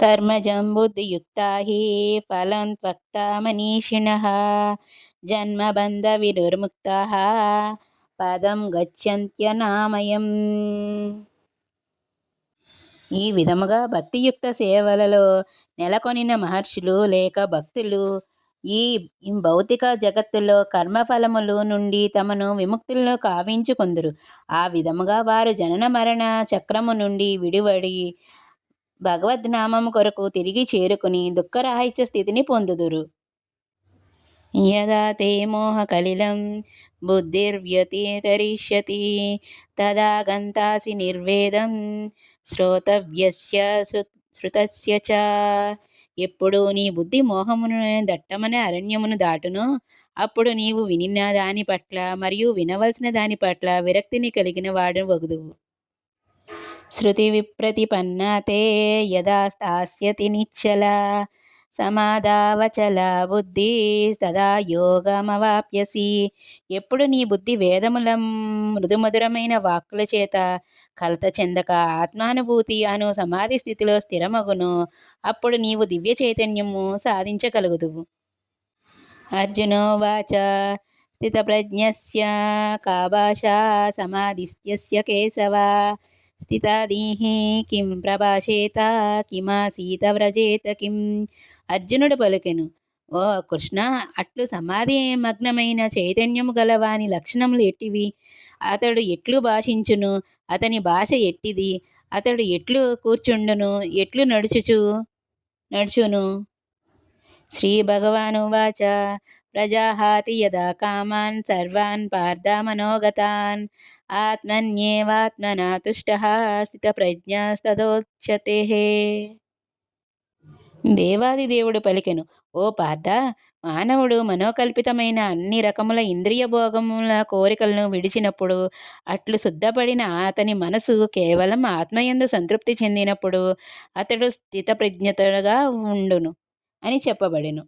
కర్మజం బుద్ధియుక్తా హి ఫలం త్వక్తా మనీషిణః జన్మబంధ విదుర్ముక్తాః పదం గచ్చంత్యనామయం. ఈ విధముగా భక్తియుక్త సేవలలో నెలకొనిన మహర్షులు లేక భక్తులు ఈ భౌతిక జగత్తులో కర్మఫలములు నుండి తమను విముక్తులను కావించుకొందురు. ఆ విధముగా వారు జనన మరణ చక్రము నుండి విడివడి భగవద్నామము కొరకు తిరిగి చేరుకుని దుఃఖరాహిత్య స్థితిని పొందుదురు. యదా తే మోహకలిలం బుద్ధిర్వ్యతితరిష్యతి తదా గంతాసి నిర్వేదం శ్రోతవ్యస్య శృతస్య చ. ఎప్పుడు నీ బుద్ధి మోహమును దట్టమనే అరణ్యమును దాటునో అప్పుడు నీవు వినిన దాని పట్ల మరియు వినవలసిన దాని పట్ల విరక్తిని కలిగిన వాడు వగుదువు. శృతి విప్రతిపన్నా తే యదా స్థాస్యతి నిశ్చలా సమాధావచల బుద్ధి తదా యోగమవాప్యసి. ఎప్పుడు నీ బుద్ధి వేదముల మృదుమధురమైన వాక్కుల చేత కలత చెందక ఆత్మానుభూతి అను సమాధి స్థితిలో స్థిరమగును అప్పుడు నీవు దివ్య చైతన్యము సాధించగలుగుదువు. అర్జునోవాచ స్థితప్రజ్ఞస్య కా భాషా సమాధిస్థ్యస్య కేశవ స్థితాదీః కిం ప్రభాషేత కిమాసీత వ్రజేత కిం. అర్జునుడు పలికెను, ఓ కృష్ణ, అట్లు సమాధి మగ్నమైన చైతన్యము గలవాని లక్షణములు ఎట్టివి? అతడు ఎట్లు భాషించును? అతని భాష ఎట్టిది? అతడు ఎట్లు కూర్చుండును? ఎట్లు నడుచును? శ్రీ భగవానువాచ ప్రజాహాతి యదా కామాన్ సర్వాన్ పార్థ మనోగతాన్ ఆత్మన్యేవాత్మనా తుష్టః స్థితప్రజ్ఞస్తదోచ్యతే. దేవాది దేవుడు పలికెను, ఓ పార్థ, మానవుడు మనోకల్పితమైన అన్ని రకముల ఇంద్రియ భోగముల కోరికలను విడిచినప్పుడు అట్లు శుద్ధపడిన అతని మనసు కేవలం ఆత్మయందు సంతృప్తి చెందినప్పుడు అతడు స్థితప్రజ్ఞుడుగా ఉండును అని చెప్పబడెను.